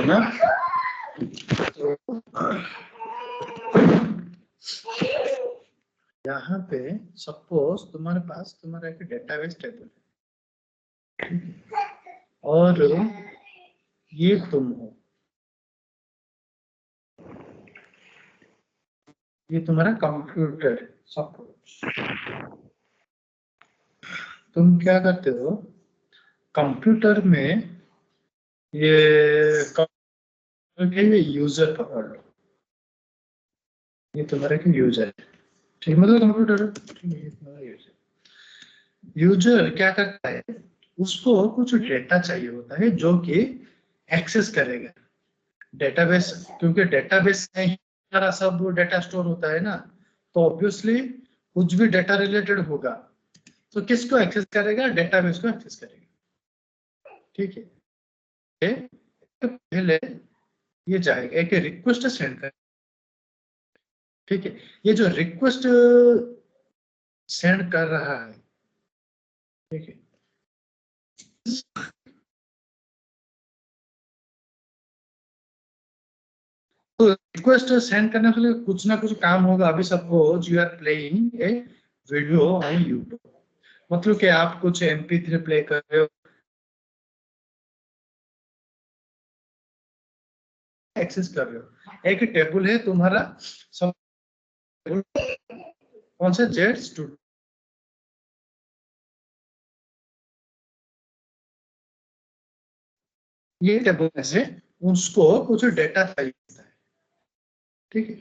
है ना। यहाँ पे सपोज तुम्हारे पास तुम्हारा एक डेटाबेस टेबल है और ये तुम हो, ये तुम्हारा कंप्यूटर है। सपोज तुम क्या करते हो, कंप्यूटर में ये यूजर पकड़ लो, ये तुम्हारा एक यूजर है, ठीक, मतलब कंप्यूटर है, ठीक है, ये तुम्हारा यूजर। यूजर क्या करता है, उसको कुछ डेटा चाहिए होता है जो कि एक्सेस करेगा डेटाबेस, क्योंकि डेटाबेस में ही सारा सब डेटा स्टोर होता है ना, तो ऑब्वियसली कुछ भी डेटा रिलेटेड होगा तो किसको एक्सेस करेगा, डेटाबेस को एक्सेस करेगा, ठीक है। तो पहले ये जाएगा एक रिक्वेस्ट सेंड कर, ठीक है, ये जो रिक्वेस्ट सेंड कर रहा है, ठीक है, तो रिक्वेस्ट सेंड करने के लिए कुछ ना कुछ काम होगा। अभी suppose you are playing a video on YouTube, मतलब कि आप कुछ MP3 प्ले कर रहे हो, एक्सेस कर रहे हो, एक टेबल है तुम्हारा, सब कौन सा, जेट स्टूडियो, ये टेबल में से उसको कुछ डेटा चाहिए होता है, ठीक है,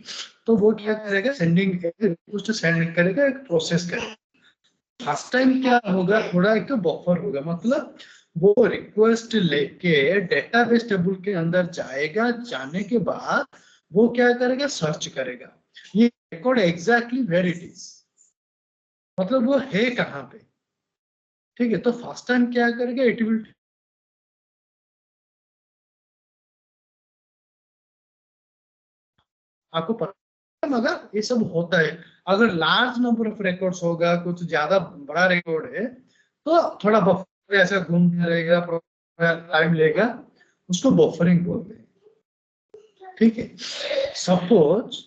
तो वो क्या करेगा, सेंडिंग रिक्वेस्ट सेंड करेगा, एक प्रोसेस करेगा। फर्स्ट टाइम क्या होगा, थोड़ा एक बफर होगा, मतलब वो रिक्वेस्ट लेके डेटाबेस टेबल के अंदर जाएगा, जाने के बाद वो क्या करेगा, सर्च करेगा ये record exactly where it is, मतलब वो है कहाँ पे, ठीक है। तो फर्स्ट टाइम क्या करेगा, इट विल, आपको पता है, मगर ये सब होता है। अगर लार्ज नंबर ऑफ रिकॉर्ड्स होगा, कुछ ज्यादा बड़ा रिकॉर्ड है, तो थोड़ा बफर ऐसा घूमता रहेगा, टाइम लेगा, उसको बफरिंग बोलते हैं, ठीक है। सपोज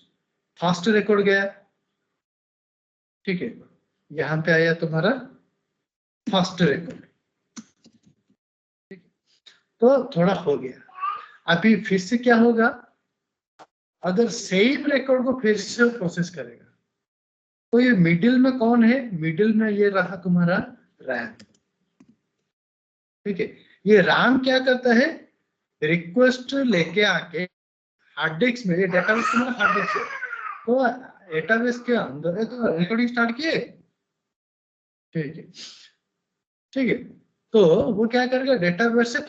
फास्ट रिकॉर्ड गया, ठीक है, यहाँ पे आया तुम्हारा फास्ट रिकॉर्ड, तो थोड़ा हो गया। अभी फिर से क्या होगा, अगर सेम रिकॉर्ड को फिर से प्रोसेस करेगा, तो ये मिडिल में कौन है, मिडिल में ये रहा तुम्हारा रैम, ठीक है। ये रैम क्या करता है, रिक्वेस्ट लेके आके हार्ड डिस्क में, ये डेटाबेस तुम्हारा हार्ड डिस्क है, तो डेटाबेस के अंदर है, तो रिकॉर्डिंग स्टार्ट किए, ठीक है, ठीक है, तो वो क्या करेगा, डेटाबेस से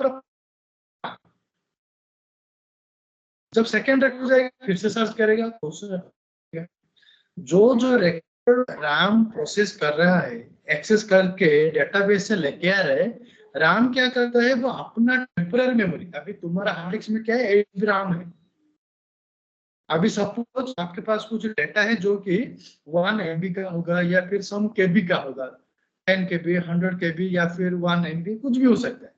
जब सेकेंड रिकॉर्ड जाएगा फिर से सर्च करेगा, तो जो जो रिकॉर्ड रैम प्रोसेस कर रहा है, एक्सेस करके डेटाबेस से लेके आ रहे, रैम क्या करता है, वो अपना टेम्पररी मेमोरी, अभी तुम्हारा हार्ड डिस्क में क्या है, 8 रैम है, अभी सपोज आपके पास कुछ डेटा है जो कि 1 MB का होगा या फिर सम KB का होगा, 10 KB, 100 KB या फिर 1 MB, कुछ भी हो सकता है।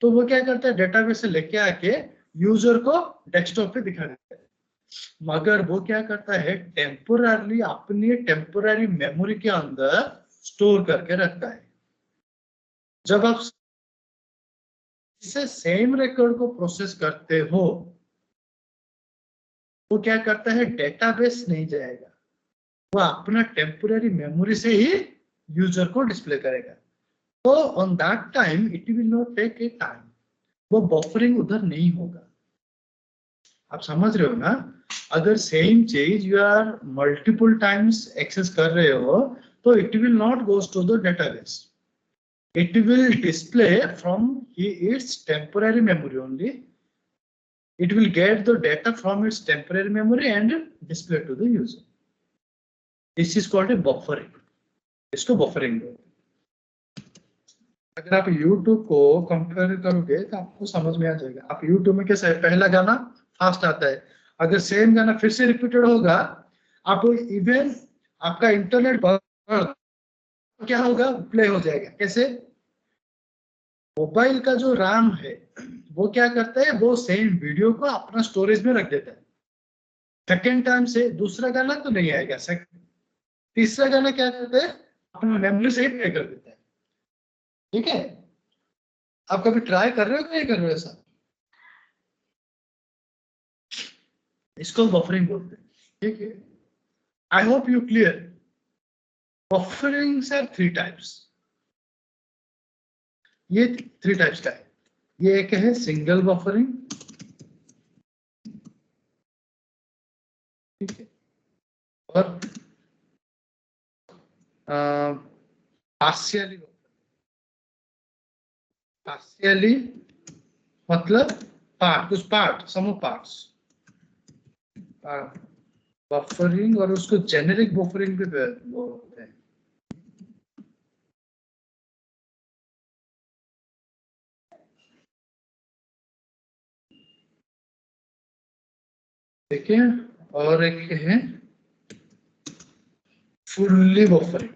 तो वो क्या करता है, डेटाबेस से लेके आके यूजर को डेस्कटॉप पे दिखा देता है, मगर वो क्या करता है, टेम्पोररी अपनी टेम्पोररी मेमोरी के अंदर स्टोर करके रखता है। जब आप इसे सेम रिकॉर्ड को प्रोसेस करते हो, वो क्या करता है, डेटाबेस नहीं जाएगा, वो अपना टेम्पोररी मेमोरी से ही यूजर को डिस्प्ले करेगा, तो on that time it will not take a time, वो बफरिंग उधर नहीं होगा। आप समझ रहे हो ना, अगर सेम चीज you are multiple times access कर रहे हो, तो it will not goes to the database, it will display from its temporary memory only, it will get the data from its temporary memory and display to the user, this is called a buffering, इसको buffering बोलते हैं। अगर आप YouTube को compare करोगे तो आपको समझ में आ जाएगा, आप YouTube में कैसा है, पहला गाना फास्ट आता है, अगर सेम गाना फिर से रिपीटेड होगा, आप इवन आपका इंटरनेट क्या होगा, प्ले हो जाएगा। कैसे, मोबाइल का जो रैम है वो क्या करता है, वो सेम वीडियो को अपना स्टोरेज में रख देता है। सेकेंड टाइम से दूसरा गाना तो नहीं आएगा, तीसरा गाना क्या करता है, अपना मेमोरी से ही प्ले कर देता है। ठीक है, आप कभी ट्राई कर रहे हो कि नहीं कर रहे हो ऐसा? इसको बफरिंग बोलते हैं। ठीक है, I hope you clear. Bufferings are 3 types. ये 3 टाइप्स का है। ये एक है सिंगल बफरिंग, ठीक है, और पार्शियली। पार्शियली मतलब पार्ट, कुछ part, some of parts buffering, और उसको जेनेरिक बफरिंग भी बोलते हैं। देखिए, और एक है फुल्ली बफरिंग।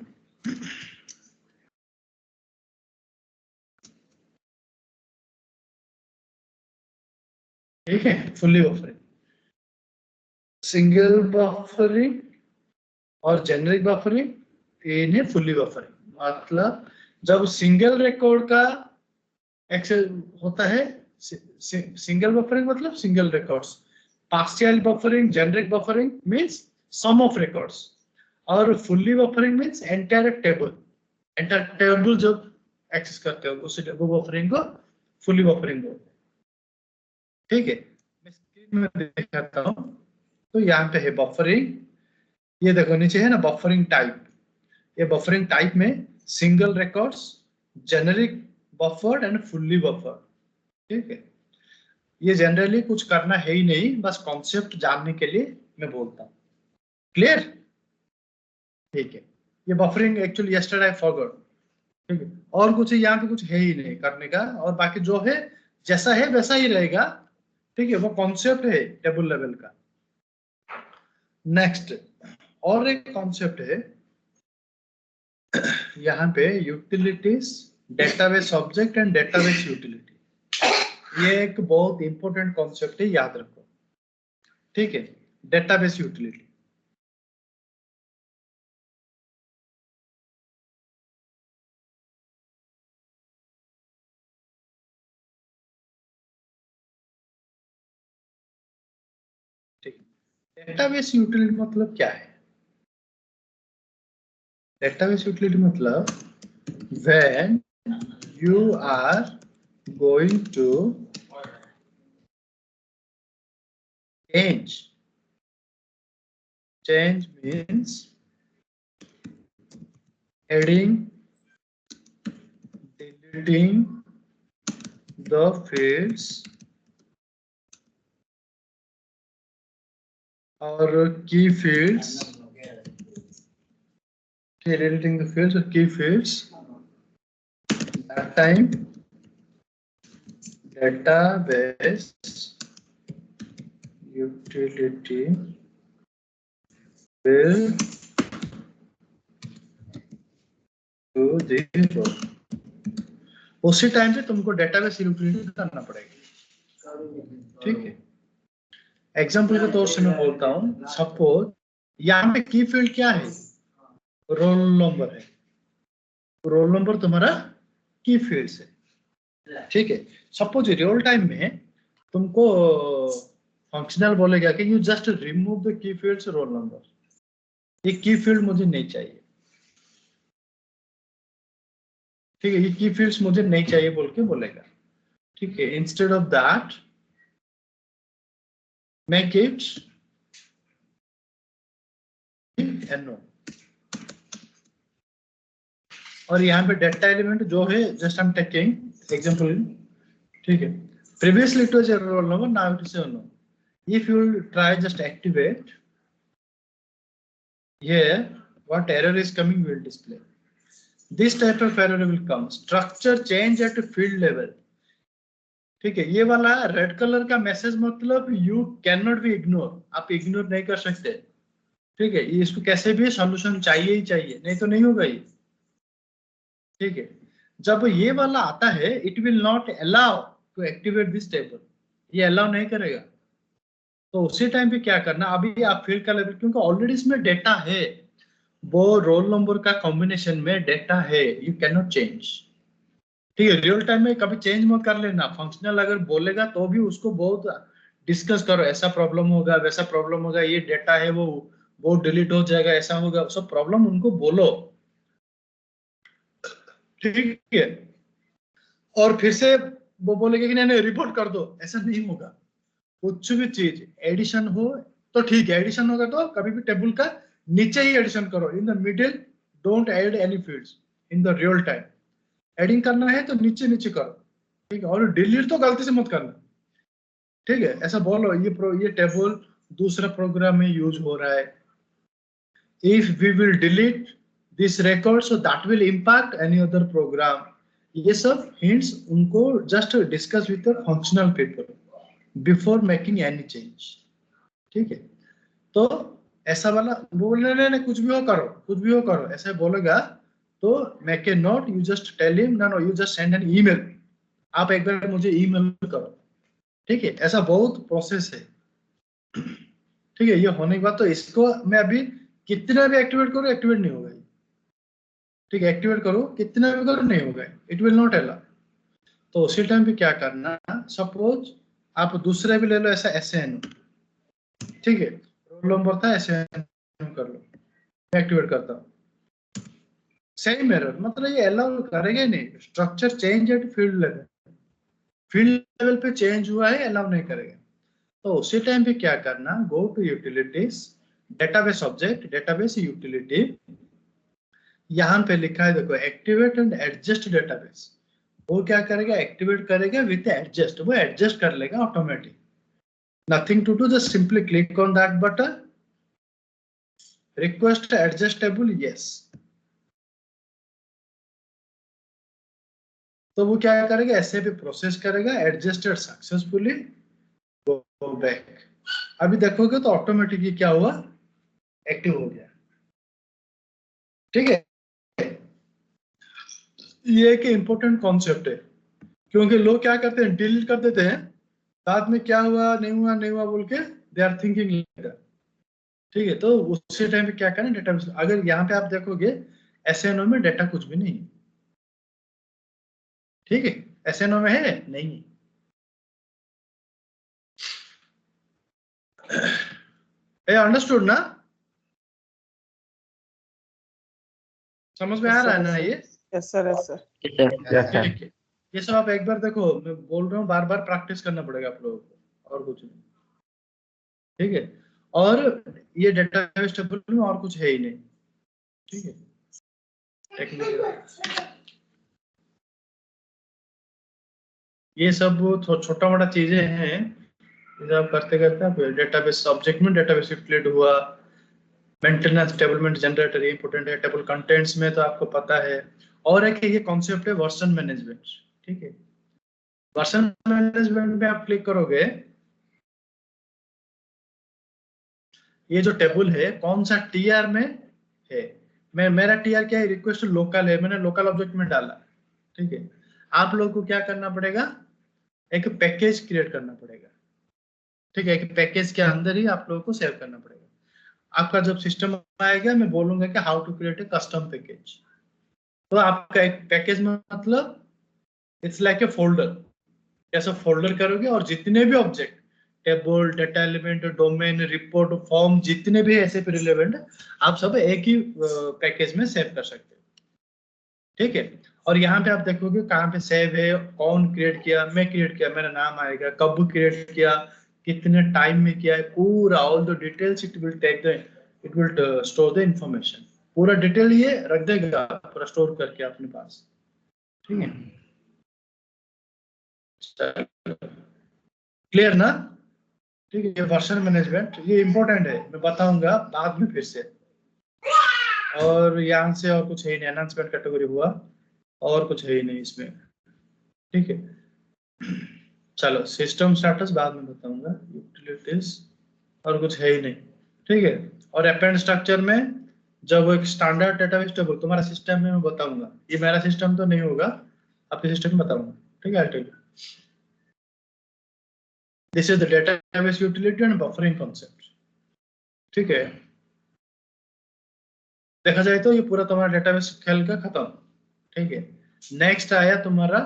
ठीक है, फुल्ली बफरिंग, सिंगल बफरिंग और जेनेरिक बफरिंग, ये है फुल्ली बफरिंग। मतलब जब सिंगल रिकॉर्ड का एक्सेस होता है, सिंगल बफरिंग मतलब single records, partial buffering, generic buffering means some of records, और fully buffering means entire table जब एक्सेस करते हो उसी वो बफरिंग को फुल्ली बफरिंग बोलते हैं। ठीक है, मैं स्क्रीन में दिखाता हूं। तो यहाँ पे है बफरिंग, ये देखो नीचे है ना बफरिंग टाइप। ये बफरिंग टाइप में single records, generic buffered and fully buffered. ठीक है, ये जनरली कुछ करना है ही नहीं, बस कॉन्सेप्ट जानने के लिए मैं बोलता हूँ। क्लियर? ठीक है, ये buffering actually yesterday I forgot. ठीक है, और कुछ यहाँ पे कुछ है ही नहीं करने का, और बाकी जो है जैसा है वैसा ही रहेगा। ठीक है, वो कॉन्सेप्ट है टेबल लेवल का। नेक्स्ट और एक कॉन्सेप्ट है यहाँ पे, utilities, database object and database utility. ये एक बहुत इंपॉर्टेंट कॉन्सेप्ट है, याद रखो। ठीक है, डेटाबेस यूटिलिटी। ठीक, डेटाबेस यूटिलिटी मतलब क्या है? डेटाबेस यूटिलिटी मतलब when you are going to change means adding, deleting the fields or key fields, deleting the fields or key fields, that time database utility will do this role. उसी time पे तुमको database utility करना पड़ेगा। ठीक है, example के तौर से मैं बोलता हूँ, सपोज यहाँ पे की फील्ड क्या है, रोल नंबर है। रोल नंबर तुम्हारा की फील्ड है। ठीक है, सपोज रियल टाइम में तुमको फंक्शनल बोलेगा कि you just remove the key field से रोल नंबर, ये की फील्ड मुझे नहीं चाहिए। ठीक है, ये की फील्ड्स मुझे नहीं चाहिए बोल के बोलेगा। ठीक है, instead of that make it no. और यहाँ पे डेटा एलिमेंट जो है, just I am taking example. ठीक है, previously it was a roll number, now it is a no. If you try just activate here, what error is coming will display. This type of error will come, structure change at field level. ठीक है, ये वाला red colour का message मतलब you can not be ignore, आप ignore नहीं कर सकते। ठीक है, इसको कैसे भी सॉल्यूशन चाहिए ही चाहिए, नहीं तो नहीं होगा ये। ठीक है, जब ये वाला आता है, it will not allow to activate this table, ये अलाउ नहीं करेगा। तो उसी टाइम पे क्या करना, अभी आप फील्ड का लेवल, क्योंकि ऑलरेडी इसमें डेटा है, वो रोल नंबर का कॉम्बिनेशन में डेटा है, यू कैन नॉट चेंज। ठीक है, रियल टाइम में कभी चेंज मत कर लेना। फंक्शनल अगर बोलेगा तो भी उसको बहुत डिस्कस करो, ऐसा प्रॉब्लम होगा, वैसा प्रॉब्लम होगा, ये डेटा है वो डिलीट हो जाएगा, ऐसा होगा, सब प्रॉब्लम उनको बोलो। ठीक है, और फिर से वो बोलेगा कि नहीं नहीं रिपोर्ट कर दो, ऐसा नहीं होगा। कुछ भी चीज एडिशन हो तो ठीक है, एडिशन होगा तो कभी भी टेबल का नीचे ही एडिशन करो, in the middle don't add any fields in the real time. Adding करना है तो नीचे नीचे करो, ठीक है, और डिलीट तो गलती से मत करना। ठीक है, ऐसा बोलो ये टेबल दूसरा प्रोग्राम में यूज हो रहा है, if we will delete this record so that will impact any other program. ये सब हिंट्स उनको just discuss with the functional people before making any change. ठीक है, तो ऐसा वाला बोलने नहीं कुछ भी हो करो, कुछ भी हो करो, ऐसे बोलेगा तो make a note, you just tell him no you just send an email, आप एक बार मुझे ईमेल करो। ठीक है, ऐसा बहुत प्रोसेस है। ठीक है, ये होने के बाद तो इसको मैं अभी कितना भी एक्टिवेट करूं एक्टिवेट नहीं होगा। ठीक है, एक्टिवेट करो कितना भी करो नहीं होगा, इट विल नॉट अलाउ। तो उसी टाइम पे क्या करना, सपोज आप दूसरे भी ले लो ऐसा SN, ठीक है, रोल नंबर था SN कर लो, एक्टिवेट करता हूँ, सेम एरर, मतलब ये अलाउ करेंगे नहीं, structure change at field level, field level पे चेंज हुआ है, अलाउ नहीं करेगा। तो उसी टाइम पे क्या करना, go to utilities, database object, database utility, यहां पे लिखा है देखो एक्टिवेट एंड एडजस्ट डेटाबेस। वो क्या करेगा, एक्टिवेट करेगा विथ एडजस्ट, वो एडजस्ट कर लेगा automatic, nothing to do, just simply click on that button, request adjustable yes. तो वो क्या करेगा, ऐसे भी प्रोसेस करेगा, एडजस्टेड सक्सेसफुली, गो बैक। अभी देखोगे तो ऑटोमेटिकली क्या हुआ, एक्टिव हो गया। ठीक है, ये एक इंपॉर्टेंट कॉन्सेप्ट है, क्योंकि लोग क्या करते हैं, डिलीट कर देते हैं, बाद में क्या हुआ नहीं हुआ नहीं हुआ बोल के दे आर थिंकिंग लेटर। ठीक है, तो उसी टाइम पे क्या करें, डेटाबेस, अगर यहाँ पे आप देखोगे SNO में डेटा कुछ भी नहीं है। ठीक है, SNO में है नहीं, ये अंडरस्टूड ना, समझ में आ रहा है ना ये? Yes sir, yes sir. ठीक है, ये सब आप एक बार देखो, मैं बोल रहा हूँ बार बार प्रैक्टिस करना पड़ेगा आप लोगों को, और कुछ नहीं। ठीक है, और ये डेटाबेस टेबल में और कुछ है ही नहीं। ठीक है, टेक्निकल ये सब छोटा मोटा चीजें हैं, ये आप करते करते आप डेटाबेस ऑब्जेक्ट में डेटाबेस यूटिलिटी हुआ, मेंटेनेंस टेबलमेंट जनरेटर इंपोर्टेंट है, टेबल कंटेंट्स में तो आपको पता है। और एक ये कॉन्सेप्ट है वर्जन मैनेजमेंट। ठीक है, वर्जन मैनेजमेंट में आप क्लिक करोगे, ये जो टेबल है कौन सा TR में है, मेरा TR क्या है, रिक्वेस्ट लोकल है, मैंने लोकल ऑब्जेक्ट में डाला। ठीक है, आप लोगों को क्या करना पड़ेगा, एक पैकेज क्रिएट करना पड़ेगा। ठीक है, एक पैकेज के अंदर ही आप लोगों को सेव करना पड़ेगा। आपका जब सिस्टम आएगा मैं बोलूंगा कि how to create a custom package, तो आपका एक पैकेज में मतलब इट्स लाइक ए फोल्डर, कैसे फोल्डर करोगे और जितने भी object, table, data element, domain, report, form, जितने भी ऐसे रिलेवेंट आप सब एक ही पैकेज में सेव कर सकते हो। ठीक है, और यहाँ पे आप देखोगे कहाँ पे सेव है, कौन क्रिएट किया, मैं क्रिएट किया, मेरा नाम आएगा, कब क्रिएट किया, कितने टाइम में किया है, पूरा all the details it will take the, it will store the information, पूरा डिटेल ये रख देगा पूरा स्टोर करके अपने पास। ठीक है, क्लियर ना? ठीक है, वर्जन मैनेजमेंट ये इंपॉर्टेंट है, मैं बताऊंगा बाद में फिर से। और यहाँ से और कुछ है ही नहीं, एनहांसमेंट कैटेगरी हुआ, और कुछ है ही नहीं इसमें। ठीक है, चलो सिस्टम स्टेटस बाद में बताऊंगा, यूटिलिटीज और कुछ है ही नहीं। ठीक है, और अपेंड स्ट्रक्चर में जब एक स्टैंडर्ड डेटाबेस टेबल तुम्हारा सिस्टम में मैं बताऊंगा, ये मेरा सिस्टम तो नहीं होगा, आपके सिस्टम में बताऊंगा। ठीक है, this is the database utility and buffering concept. ठीक है, देखा जाए तो ये पूरा तुम्हारा डेटाबेस खेल का खत्म। ठीक है, नेक्स्ट आया तुम्हारा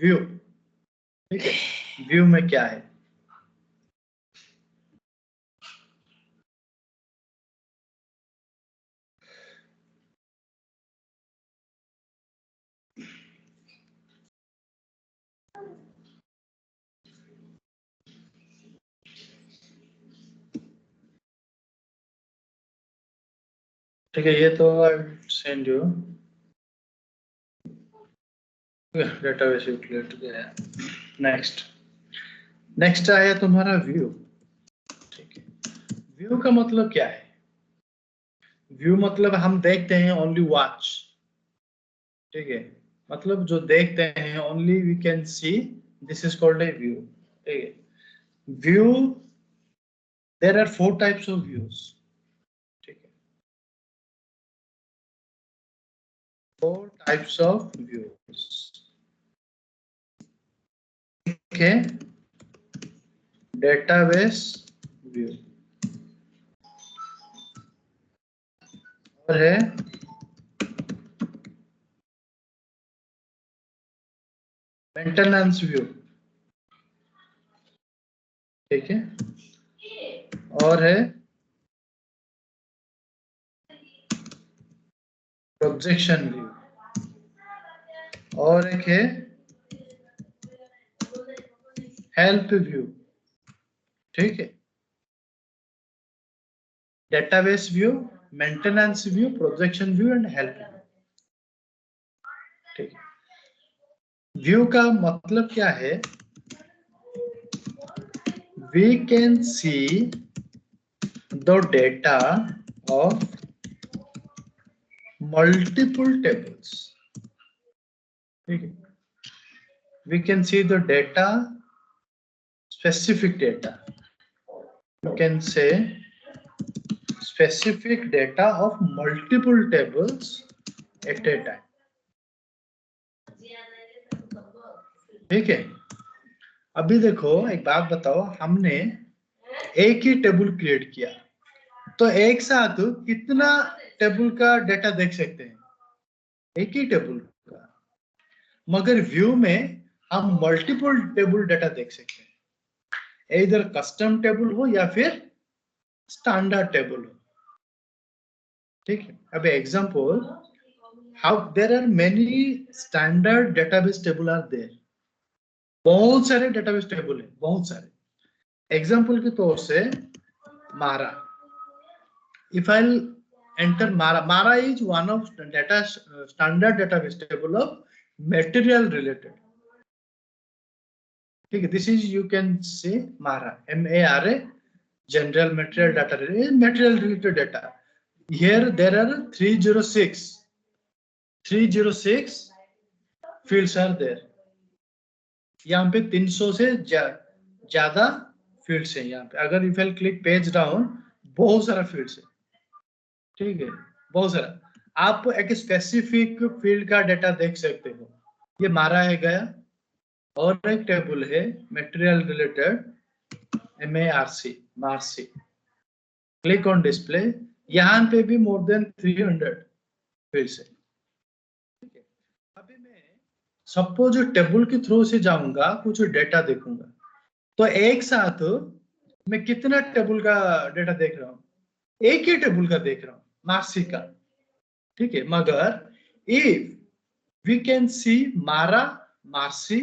व्यू। ठीक है, व्यू में क्या है? ठीक है, ये तो I send you database utility. Next आया तुम्हारा व्यू। ठीक है, व्यू का मतलब क्या है? व्यू मतलब हम देखते हैं ओनली वॉच। ठीक है, मतलब जो देखते हैं only we can see, this is called a view. ठीक है, view, there are 4 types of views. ठीक है, 4 टाइप्स ऑफ व्यूज। ठीक है, डेटाबेस व्यू और है मेंटेनेंस व्यू। ठीक है, और है प्रोजेक्शन व्यू, और एक है हेल्प व्यू। ठीक है, database view, maintenance view, projection view and help view. ठीक है, व्यू का मतलब क्या है? We can see the data of multiple tables. ठीक है, we can see the data, specific data, you can say specific data of multiple tables at a time। ठीक है, अभी देखो एक बात बताओ, हमने एक ही टेबल क्रिएट किया तो एक साथ कितना टेबल का डेटा देख सकते हैं? एक ही टेबल का। मगर व्यू में हम मल्टीपल टेबल डेटा देख सकते हैं, इधर कस्टम टेबल हो या फिर स्टैंडर्ड टेबल हो। ठीक है, अब example, how there are many standard database table are there। बहुत सारे डेटाबेस टेबल है, बहुत सारे। एग्जांपल के तौर से मारा, if I'll enter mara is one of data standard database table of material related। ठीक है, this is you can say mara, MARA, general material data, material related data। here there are 306 fields are there। यहाँ पे 300 से ज्यादा fields है। यहाँ पे अगर if I click page down, बहुत सारा फील्ड्स है। ठीक है, बहुत सारा। आप एक स्पेसिफिक फील्ड का डेटा देख सकते हो। ये मारा है गया, और एक टेबल है मटेरियल रिलेटेड, MARC, मार्सी। क्लिक ऑन डिस्प्ले, यहाँ पे भी मोर देन 300 फील्ड्स है। अभी मैं सपोज टेबल के थ्रू से जाऊंगा, कुछ डेटा देखूंगा, तो एक साथ मैं कितना टेबल का डेटा देख रहा हूं? एक ही टेबल का देख रहा हूं, मार्सी का। ठीक है, मगर इफ वी कैन सी मारा, मार्सी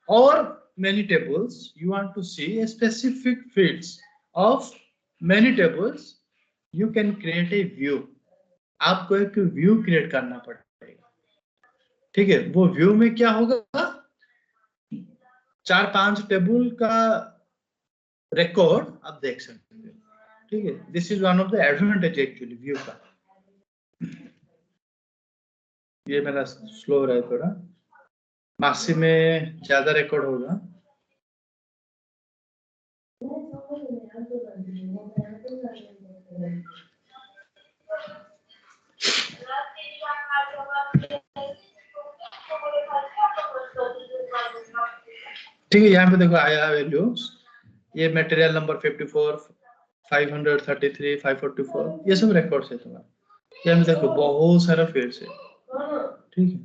और many tables, you want to see a specific fields of many tables, you can create a view। आपको एक व्यू क्रिएट करना पड़ेगा। ठीक है, वो व्यू में क्या होगा? 4-5 टेबल का रिकॉर्ड आप देख सकते हो। ठीक है, this is one of the advantage actually view का। ये मेरा स्लो रहा है थोड़ा, मार्सी में ज्यादा रिकॉर्ड होगा। ठीक है, यहाँ पे देखो आया वैल्यूज, ये मटेरियल नंबर 54, 533, 544, ये सब रिकॉर्ड्स है तुम्हारा। ये हम देखो बहुत सारा फील्ड्स है, ठीक है।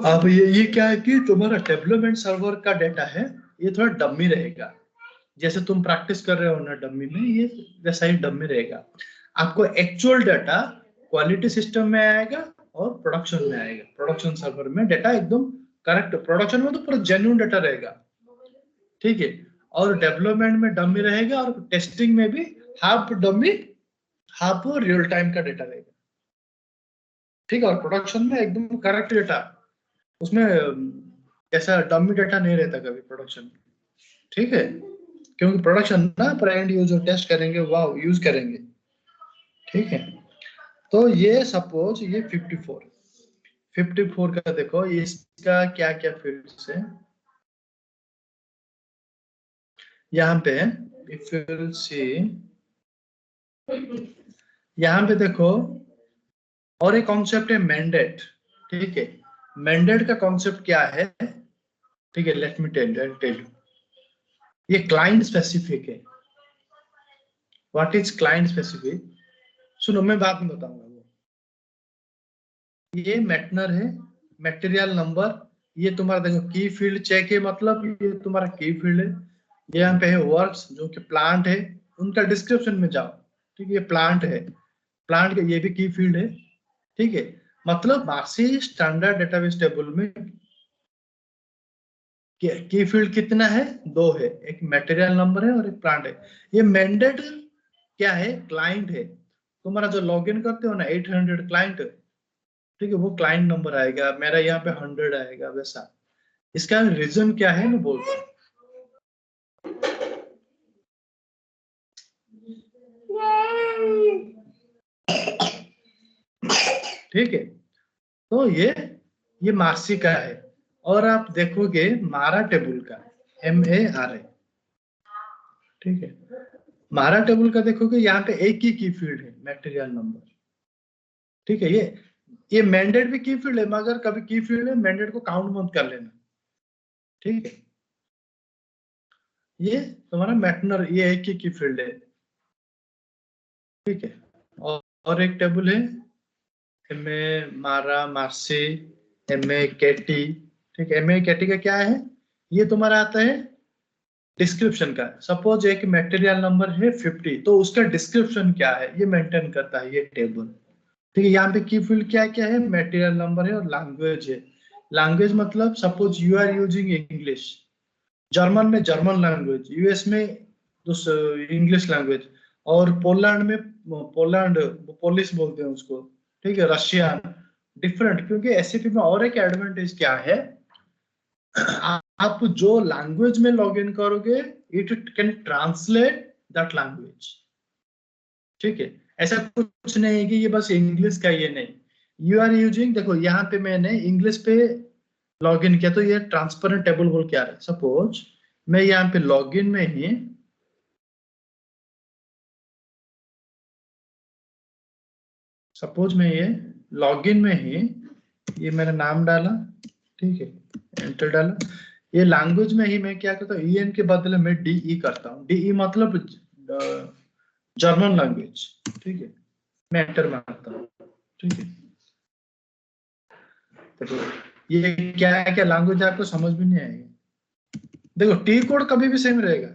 अब ये क्या है कि तुम्हारा डेवलपमेंट सर्वर का डेटा है, ये थोड़ा डमी रहेगा। जैसे तुम प्रैक्टिस कर रहे हो ना डमी में, ये वैसा ही डमी रहेगा। आपको एक्चुअल डाटा क्वालिटी सिस्टम में आएगा और प्रोडक्शन में आएगा। प्रोडक्शन सर्वर में डाटा एकदम करेक्ट, प्रोडक्शन में तो पूरा जेन्युइन डाटा रहेगा, ठीक है। और डेवलपमेंट में डमी रहेगा, और टेस्टिंग में भी half dummy half real time का डाटा रहेगा, ठीक है। और प्रोडक्शन में एकदम करेक्ट डाटा, उसमें ऐसा डमी डाटा नहीं रहता कभी प्रोडक्शन में, ठीक है। क्योंकि प्रोडक्शन ना पर एंड यूजर टेस्ट करेंगे, वाह यूज करेंगे, ठीक है। तो ये सपोज ये 54 का देखो, इसका क्या क्या फील्ड्स है यहाँ पे। इफ यू सी यहाँ पे देखो, और एक कॉन्सेप्ट है मैंडेट, ठीक है। मैंडेट का कॉन्सेप्ट क्या है, ठीक है, लेट मी टेल यू। ये क्लाइंट स्पेसिफिक है। What is client specific? सुनो, मैं बाद में बताऊंगा वो। ये मैटनर है, मटेरियल नंबर, ये तुम्हारा देखो की फील्ड चेक है, मतलब ये तुम्हारा की फील्ड है। ये यहाँ पे है वर्क्स, जो कि प्लांट है, उनका डिस्क्रिप्शन में जाओ, ठीक है। ये प्लांट है, प्लांट का ये भी की फील्ड है, ठीक है। मतलब मार्सी स्टैंडर्ड डेटाबेस टेबल में की फील्ड कितना है, दो है, एक मटेरियल नंबर है और एक प्लांट है। ये मैंडेट क्या है, क्लाइंट है। तुम्हारा जो लॉगिन करते हो ना 800 क्लाइंट, ठीक है, वो क्लाइंट नंबर आएगा, मेरा यहाँ पे 100 आएगा, वैसा। इसका रीजन क्या है मैं बोलता हूँ, ठीक है। तो ये मार्सी का है। और आप देखोगे मारा टेबल का, MARA, ठीक है। मारा टेबल का देखोगे यहाँ पे एक ही की फील्ड है, मटेरियल नंबर, ठीक है। ये मैंडेट भी की फील्ड है, मगर कभी की फील्ड है मैंडेट को काउंट मत कर लेना, ठीक है। ये तुम्हारा मैटनर, ये एक ही की फील्ड है, ठीक है। और एक टेबल है MA मारा मार्सी, MAKT, ठीक है। MAKT का क्या है, ये तुम्हारा आता है डिस्क्रिप्शन का। सपोज एक मटेरियल नंबर है 50, तो उसका डिस्क्रिप्शन क्या है ये मेंटेन करता है ये टेबल, ठीक है। यहाँ पे की फील्ड क्या क्या है, मटेरियल नंबर है और लैंग्वेज है। लैंग्वेज मतलब suppose you are using English, German में जर्मन लैंग्वेज, यूएस में इंग्लिश लैंग्वेज, और पोलैंड में पोलैंड पोलिश बोलते हैं उसको, ठीक है, रशियन, डिफरेंट। क्योंकि एसएपी में और एक एडवांटेज क्या है, आप जो लैंग्वेज में लॉग इन करोगे it can translate that language, ठीक है। ऐसा कुछ नहीं है कि ये बस इंग्लिश का, ये नहीं। यू आर यूजिंग, देखो यहाँ पे मैंने इंग्लिश पे लॉग इन किया, तो ये ट्रांसपेरेंट टेबल बोल के आ रहा है। सपोज मैं यहाँ पे लॉग इन में ही, सपोज मैं ये लॉगिन में ही ये मेरा नाम डाला, ठीक है, एंटर डाला। ये लैंग्वेज में ही मैं क्या करता हूँ, EN के बदले में DE करता हूँ। DE मतलब जर्मन लैंग्वेज, ठीक है। मैं एंटर मारता हूँ, ठीक है। तो ये क्या है, क्या लैंग्वेज आपको समझ भी नहीं आएगी। देखो टी कोड कभी भी सेम रहेगा,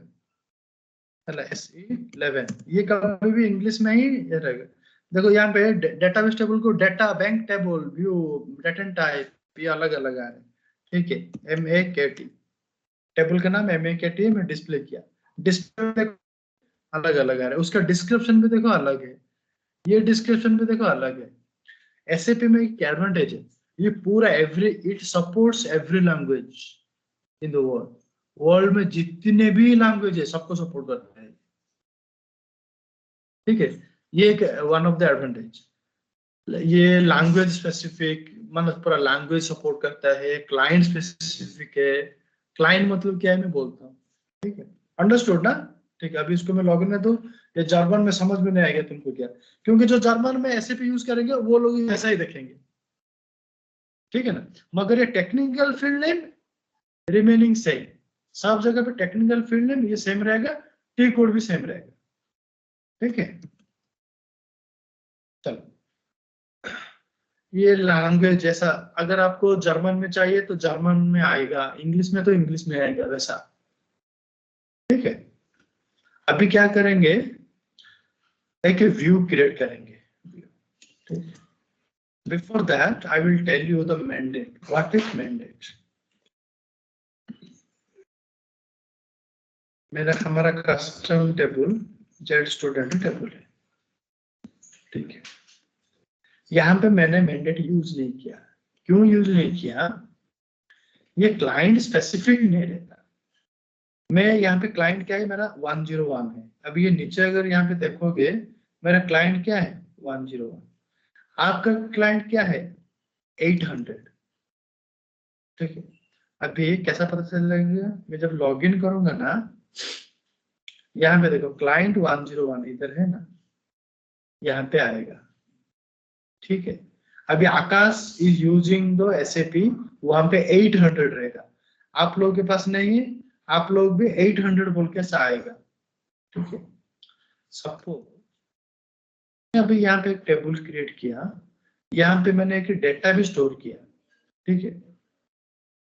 SE11, ये कभी भी इंग्लिश में ही रहेगा। देखो यहाँ पे डेटाबेस टेबल को data bank table view data type, ये अलग अलग आ रहे हैं, ठीक है। MAKT टेबल का नाम MAKT है, मैं डिस्प्ले किया, डिस्प्ले अलग अलग आ रहा है। उसका डिस्क्रिप्शन भी देखो अलग है, ये डिस्क्रिप्शन भी देखो अलग है। एसएपी में एक एडवांटेज है, ये पूरा every it supports every language in the world. World में जितने भी लैंग्वेज है सबको सपोर्ट करता है, ठीक है। ये एक वन ऑफ द एडवांटेज। ये लैंग्वेज स्पेसिफिक, मतलब पूरा लैंग्वेज सपोर्ट करता है। क्लाइंट स्पेसिफिक है, क्लाइंट मतलब क्या है मैं बोलता हूँ, ठीक है। अंडरस्टूड ना, ठीक है। अभी इसको मैं लॉगिन में दूं, ये जर्मन में समझ में नहीं आएगा तुमको क्या, क्योंकि जो जर्मन में एसएपी यूज करेंगे वो लोग ऐसा ही देखेंगे, ठीक है ना। मगर ये टेक्निकल फील्ड है, रिमेनिंग सेम, सब जगह पे टेक्निकल फील्ड नेम ये सेम रहेगा, टी कोड भी सेम रहेगा। ठीक है, चलो ये लैंग्वेज जैसा, अगर आपको जर्मन में चाहिए तो जर्मन में आएगा, इंग्लिश में तो इंग्लिश में आएगा वैसा। ठीक है, अभी क्या करेंगे, एक व्यू क्रिएट करेंगे। Before that I will tell you the mandate, what is mandate. हमारा custom table Z student table है। ठीक है, यहाँ पे मैंने मैंडेट यूज नहीं किया। क्यों यूज नहीं किया, ये क्लाइंट स्पेसिफिक नहीं रहता। मैं यहाँ पे क्लाइंट क्या है मेरा 101 है। अभी ये नीचे अगर यहाँ पे देखोगे मेरा क्लाइंट क्या है 101, आपका क्लाइंट क्या है 800। ठीक है, अभी कैसा पता चलेगा, मैं जब लॉगिन करूंगा ना, यहाँ पे देखो क्लाइंट 101 इधर है ना, यहाँ पे आएगा। ठीक है, अभी आकाश इज यूजिंग द SAP, वहां पे 800 रहेगा। आप लोगों के पास नहीं है, आप लोग भी 800 बोल के आएगा। ठीक है, सपोज अभी यहाँ पे एक टेबल क्रिएट किया, यहाँ पे मैंने एक डेटा भी स्टोर किया। ठीक है,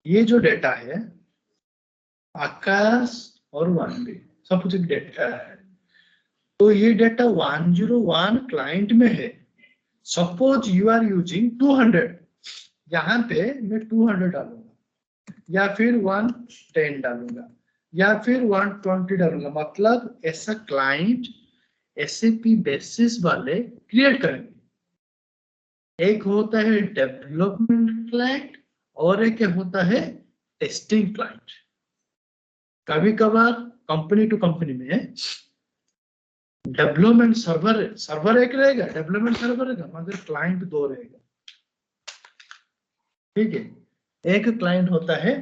ये जो डेटा है आकाश और वानवी सब कुछ एक डेटा है, तो ये डेटा 101 क्लाइंट में है। सपोज यू आर यूजिंग 200, यहाँ पे मैं 200 डालूंगा, या फिर 110 डालूंगा, या फिर 120 डालूंगा। मतलब ऐसा क्लाइंट SAP बेसिस वाले क्रिएट करेंगे। एक होता है डेवलपमेंट क्लाइंट और एक होता है टेस्टिंग क्लाइंट। कभी कभार कंपनी टू कंपनी में डेवलपमेंट सर्वर एक रहेगा, डेवलपमेंट सर्वर रहेगा, मगर क्लाइंट दो रहेगा। ठीक है, एक क्लाइंट होता है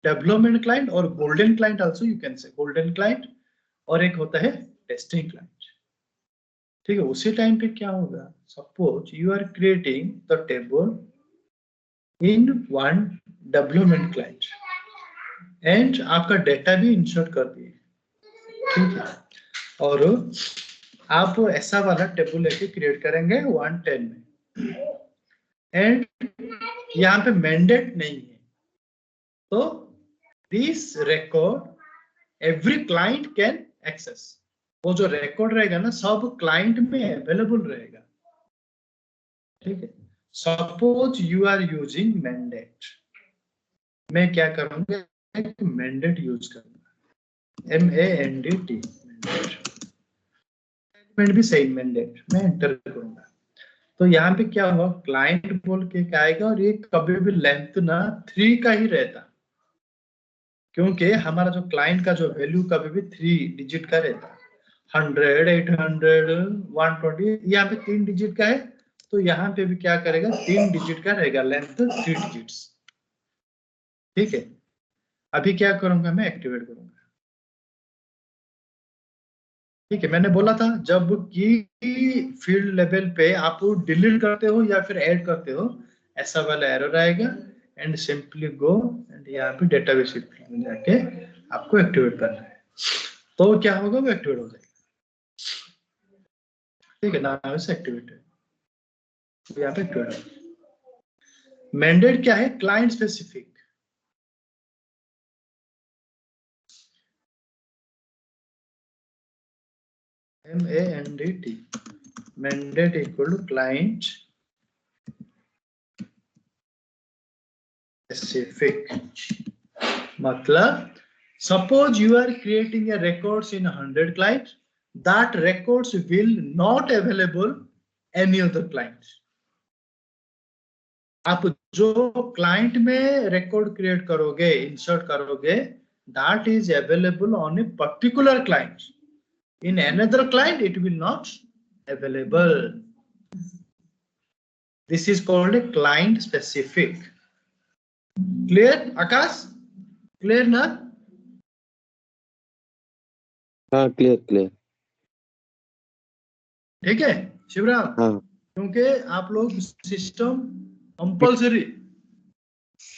डेवलपमेंट क्लाइंट और golden client also you can say golden client, और एक होता है टेस्टिंग क्लाइंट। ठीक है, उसी टाइम पे क्या होगा, suppose you are creating the table in one development client एंड आपका डेटा भी इंसर्ट कर दिए। ठीक है, और आप ऐसा वाला टेबल लेके क्रिएट करेंगे 110 में, एंड यहाँ पे मैंडेट नहीं है, तो this record every client can access. वो जो रिकॉर्ड रहेगा ना सब क्लाइंट में अवेलेबल रहेगा। ठीक है, suppose you are using mandate, मैं क्या करूंगा मैंडेट यूज करूंगा, MANDT मैंडेट भी सही मैंडेट मैं एंटर करूंगा। तो यहाँ पे क्या हुआ, क्लाइंट बोल के क्या आएगा, और ये कभी भी लेंथ ना 3 का ही रहता, क्योंकि हमारा जो क्लाइंट का जो वैल्यू कभी भी 3 डिजिट का रहता। 100, 800, 120 यहाँ पे 3 डिजिट का है, तो यहाँ पे भी क्या करेगा 3 डिजिट का रहेगा, लेंथ 3 डिजिट्स। ठीक है, अभी क्या करूंगा मैं एक्टिवेट करूंगा। ठीक है, मैंने बोला था जब की फील्ड लेवल पे आप डिलीट करते हो या फिर ऐड करते हो ऐसा वाला एरर आएगा, एंड सिंपली गो एंड यहाँ पे डेटाबेस में जाके आपको एक्टिवेट करना है, तो क्या होगा वो एक्टिवेट हो जाएगा। ठीक है, नाउ इज एक्टिवेटेड, तो यहाँ पे एक्टिवेट हो। मैंडेट क्या है, client specific. MANDT mandate equal to client specific। मतलब suppose you are creating a records in 100 clients, that records will not available any other clients। आप जो क्लाइंट में रिकॉर्ड क्रिएट करोगे इंसर्ट करोगे, that is available on a particular client, in another client it will not available। This is called a client specific। Clear Akash, clear ना? हाँ clear clear. ठीक है शिवराम, हाँ क्योंकि आप लोग सिस्टम कंपल्सरी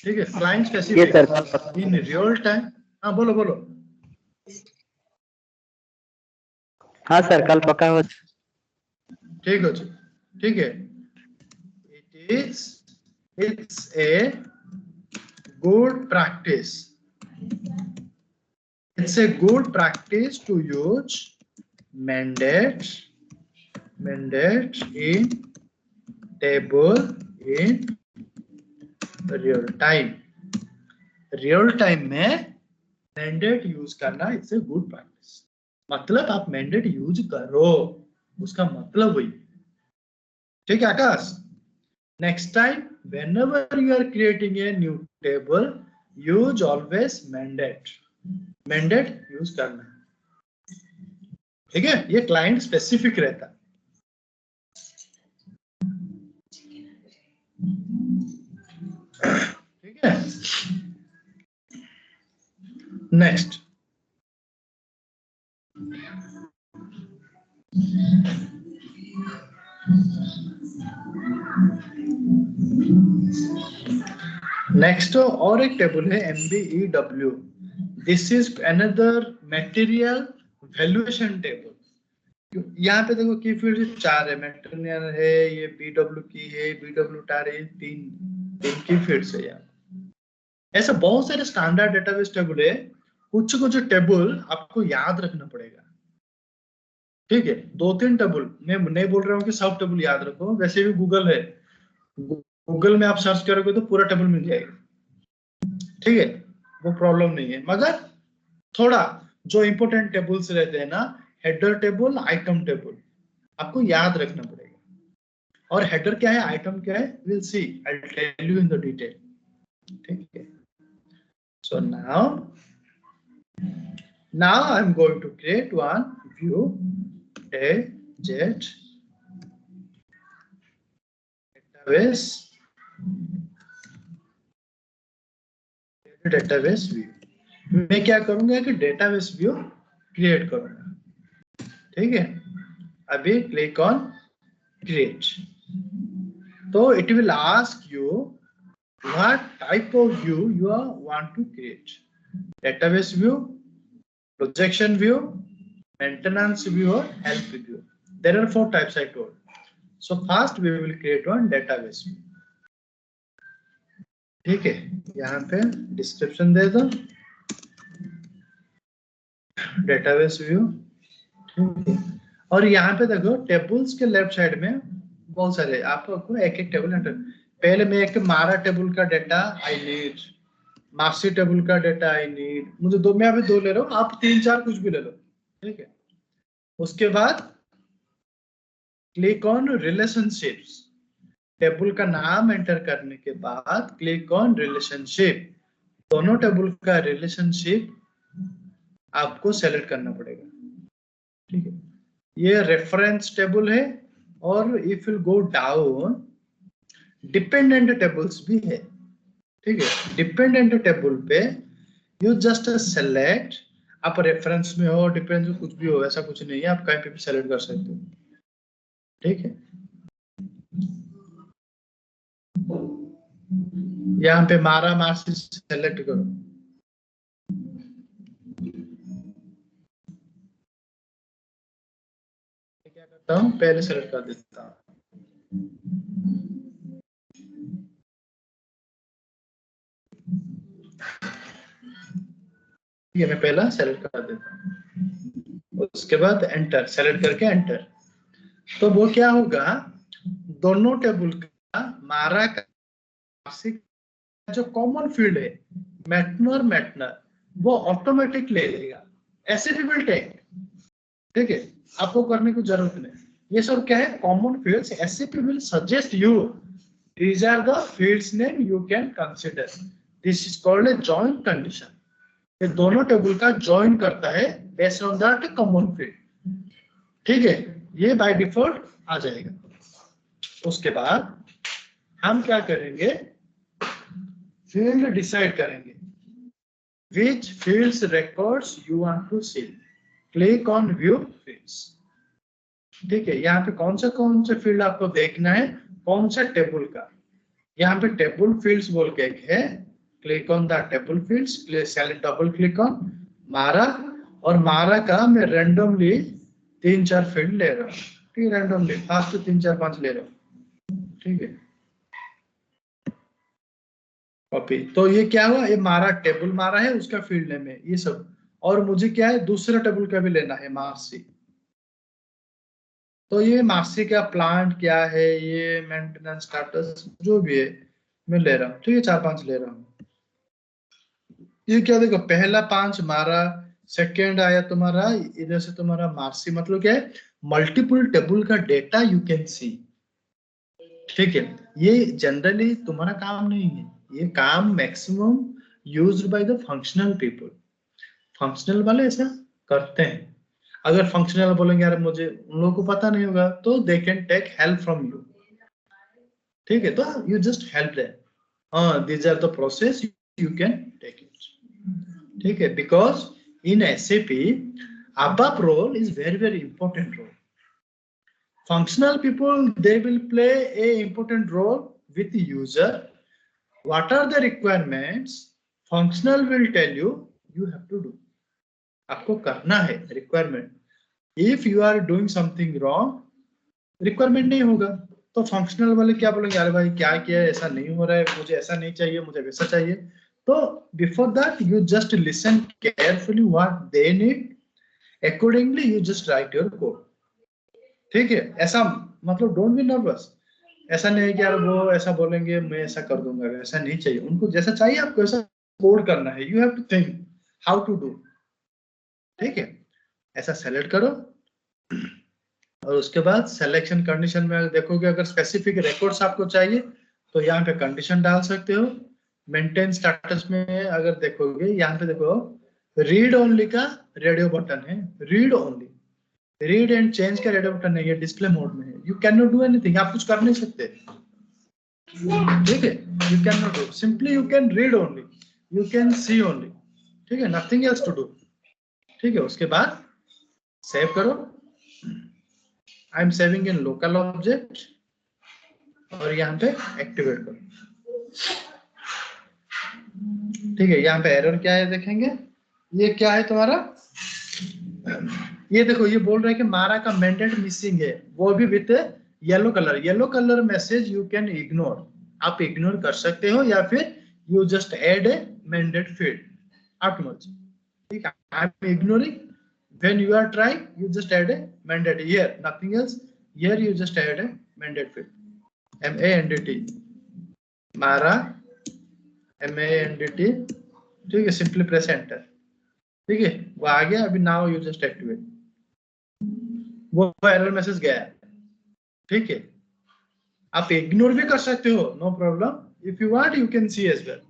ठीक है, क्लाइंट ये specific sir in real time. हाँ बोलो बोलो। हाँ सर कल पक्का हो ठीक है, ठीक है। It's a good practice, it's a good practice to use mandate in table in real time। Real time में मैंडेट यूज करना इट्स ए गुड प्रैक्टिस, मतलब आप मैंडेट यूज करो, उसका मतलब वही। ठीक है Akash. Next time whenever you are creating a new table, use always mandate use करना। ठीक है, ये क्लाइंट स्पेसिफिक रहता है। ठीक है, नेक्स्ट नेक्स्ट और एक टेबल है MBEW। This is another material valuation table. यहाँ पे देखो की फील्ड 4 है, मटेरियल है, ये BW की है, BW टार है, तीन की फील्ड्स है यहाँ। ऐसा बहुत सारे स्टैंडर्ड डेटाबेस टेबल है, कुछ कुछ टेबल आपको याद रखना पड़ेगा। ठीक है, 2-3 टेबल, मैं नहीं बोल रहा हूँ कि सब टेबल याद रखो, वैसे भी गूगल है, गूगल में आप सर्च करोगे तो पूरा टेबल मिल जाएगा। ठीक है, वो प्रॉब्लम नहीं है, मगर थोड़ा जो इंपॉर्टेंट टेबल्स रहते हैं ना, हेडर टेबल, आइटम टेबल, आपको याद रखना पड़ेगा। और हेडर क्या है, आइटम क्या है, will see, I will tell you in the detail. ठीक है, सो now I'm going to create one view database view। मैं क्या करूंगा कि डेटाबेस व्यू क्रिएट करूंगा। ठीक है, अभी क्लिक ऑन क्रिएट, तो it will ask you what type of view you want to create, database view, projection view, maintenance view or help view। There are 4 types I told। So first we will create one database view। ठीक है, यहाँ पे description दे दो, database view. ठीक है, और यहाँ पे देखो टेबल्स के लेफ्ट साइड में बहुत सारे, आपको एक एक टेबल एंटर। पहले मैं एक मारा टेबल का डेटा आई नीड, मार्क्सी टेबल का डेटा आई नीड, मुझे दो, मैं अभी 2 ले रहा हूँ, आप 3-4 कुछ भी ले लो। ठीक है, उसके बाद क्लिक ऑन रिलेशनशिप्स, टेबल का नाम एंटर करने के बाद क्लिक ऑन रिलेशनशिप, दोनों टेबल का रिलेशनशिप आपको सेलेक्ट करना पड़ेगा। ठीक है, ये रेफरेंस टेबल है, और if you go down dependent tables भी है। ठीक है, डिपेंडेंट टेबल पे यू जस्ट सेलेक्ट, आप रेफरेंस में हो, डिपेंडेंट में कुछ भी हो, ऐसा कुछ नहीं है, आप कहीं पे भी सेलेक्ट कर सकते हो। ठीक है, यहाँ पे मारा मार्क्स सेलेक्ट करो। क्या करता हूँ, पहले सेलेक्ट कर देता हूँ। ये मैं पहला सेलेक्ट कर देता हूँ, उसके बाद एंटर, सेलेक्ट करके एंटर। तो वो क्या होगा, दोनों टेबल का मारा का जो कॉमन फील्ड है मैटनर वो ऑटोमेटिक ले लेगा, ऐसे भी विल टेक। ठीक है, आपको करने की जरूरत नहीं, ये सब क्या है, common fields. SAP will suggest you these are the fields name you can consider, this is called a join condition। ये दोनों टेबल का ज्वाइन करता है based on that common field. ठीक है, ये बाय डिफॉल्ट आ जाएगा। उसके बाद हम क्या करेंगे, फील्ड डिसाइड करेंगे, which fields records you want to see, click on view fields। ठीक है, यहाँ पे कौन से फील्ड आपको देखना है, कौन सा टेबल का, यहाँ पे टेबल फील्ड्स बोल के एक है, click on the table fields, double click on मारा, और मारा का मैं रैंडमली 3-4 फील्ड ले रहा हूँ, ठीक है, रैंडमली फास्ट 3-4-5 ले रहा हूँ, ठीक है, कॉपी। तो ये क्या हुआ, ये मारा टेबल मारा है, उसका फील्ड नेम है ये सब, और मुझे क्या है दूसरा टेबल का भी लेना है मार्सी। तो ये मार्सी का प्लांट क्या है, ये मेंटेनेंस स्टेटस जो भी है मैं ले रहा हूँ, ठीक है, 4-5 ले रहा हूँ। ये क्या देखो, पहला 5 मारा, सेकेंड आया तुम्हारा इधर से तुम्हारा मार्सी, मतलब क्या है, मल्टीपल टेबल का डेटा यू कैन सी, ठीक है। ये जनरली तुम्हारा काम नहीं है, ये काम maximum used by the functional people. Functional वाले ऐसा करते हैं। अगर फंक्शनल बोलेंगे यार मुझे उन लोगों को पता नहीं होगा, तो they can take help from you, ठीक है, तो यू जस्ट हेल्प देम, हाँ these are the process you can take it, ठीक है, because in SAP ABAP role is very important role. Functional people, they will play a important role with the user. What are the requirements? Functional will tell you, you have to do. आपको करना है requirement. If you are doing something wrong, requirement नहीं होगा, तो functional वाले क्या बोलेंगे, अरे भाई क्या किया है, ऐसा नहीं हो रहा है, मुझे ऐसा नहीं चाहिए, मुझे वैसा चाहिए। तो before that you just listen carefully what they need, accordingly you just right your code, ठीक है। ऐसा मतलब डोंट बी नर्वस, ऐसा नहीं है कि यार वो ऐसा बोलेंगे मैं ऐसा कर दूंगा, ऐसा नहीं चाहिए, उनको जैसा चाहिए आपको ऐसा कोड करना है, you have to think how to do, ठीक है। ऐसा सेलेक्ट करो, और उसके बाद सिलेक्शन कंडीशन में देखोगे अगर स्पेसिफिक रिकॉर्ड्स आपको चाहिए तो यहाँ पे कंडीशन डाल सकते हो। मेंटेन स्टेटस में अगर देखोगे यहाँ पे देखो रीड ओनली का रेडियो बटन है, read only, read and change का रेडियो बटन है, ये डिस्प्ले मोड में है, you can not do anything, आप कुछ कर नहीं सकते, ठीक है, you can not do, simply you can read only, you can C only, ठीक है, नथिंग एल्स टू डू, ठीक है। उसके बाद सेव करो, I am saving in local object, और यहाँ पे एक्टिवेट करो, ठीक है। यहाँ पे एरर क्या है देखेंगे, ये क्या है तुम्हारा, ये देखो ये बोल रहा है कि मारा का मैंडेट मिसिंग है, वो भी with yellow colour, yellow colour message you can ignore, आप इग्नोर कर सकते हो, या फिर you just add a mandate field, आपकी मर्जी, ठीक है। I am ignoring, when you are trying you just add a mandate here, nothing else, here you just add a mandate field, MANDT मारा, MANDT, ठीक है, सिंपली प्रेस एंटर, ठीक है, वो आ गया। अभी नाउ यू जस्ट एक्टिवेट, वो एरर मैसेज गया, ठीक है। आप इग्नोर भी कर सकते हो, no problem, if you want you can see as well,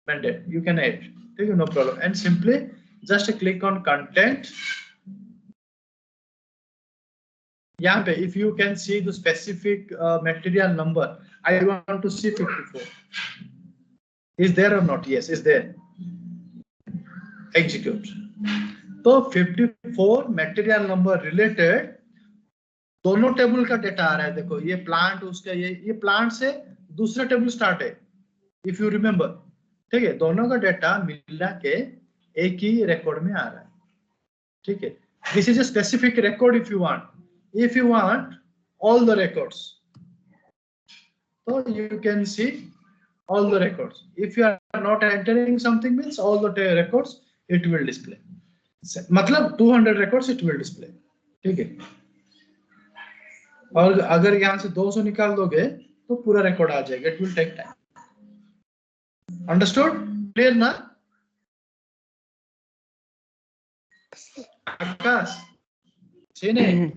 mandate you can add, ठीक है, no problem, and simply just click on content. यहाँ पे if you can see the specific material number, I want to see 54, is there or not, yes is there, execute। तो 54 material number related दोनों table का data आ रहा है, देखो ये plant उसका, ये प्लांट से दूसरा टेबल स्टार्ट है, इफ यू रिमेम्बर, ठीक है, दोनों का डेटा मिला के एक ही रिकॉर्ड में आ रहा है, ठीक है। This is a specific record, if you want all the records, so you can see all the records, if you are not entering something means all the records it will display, मतलब 200 records it will display, ठीक है। और अगर यहाँ से 200 निकाल दोगे तो पूरा रिकॉर्ड आ जाएगा, it will take time, understood, clear ना आकाश, सही नहीं,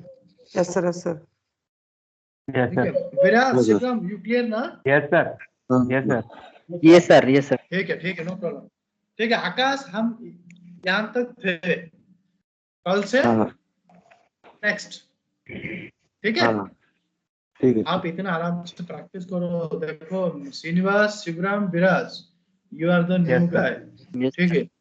Yes, sir. Yes, sir. Yes, ठीक है, sir. Virat Shivaram you clear ना, Yes, sir. Yes, sir. Yes, sir. Yes, sir. ठीक है, नो प्रॉब्लम, ठीक है। आकाश हम यहाँ तक थे, कल से नेक्स्ट, ठीक है, ठीक है, आप इतना आराम से प्रैक्टिस करो। देखो Srinivas, Shivram, Viraj, you are the new Yes, sir. Guy, Yes, ठीक है,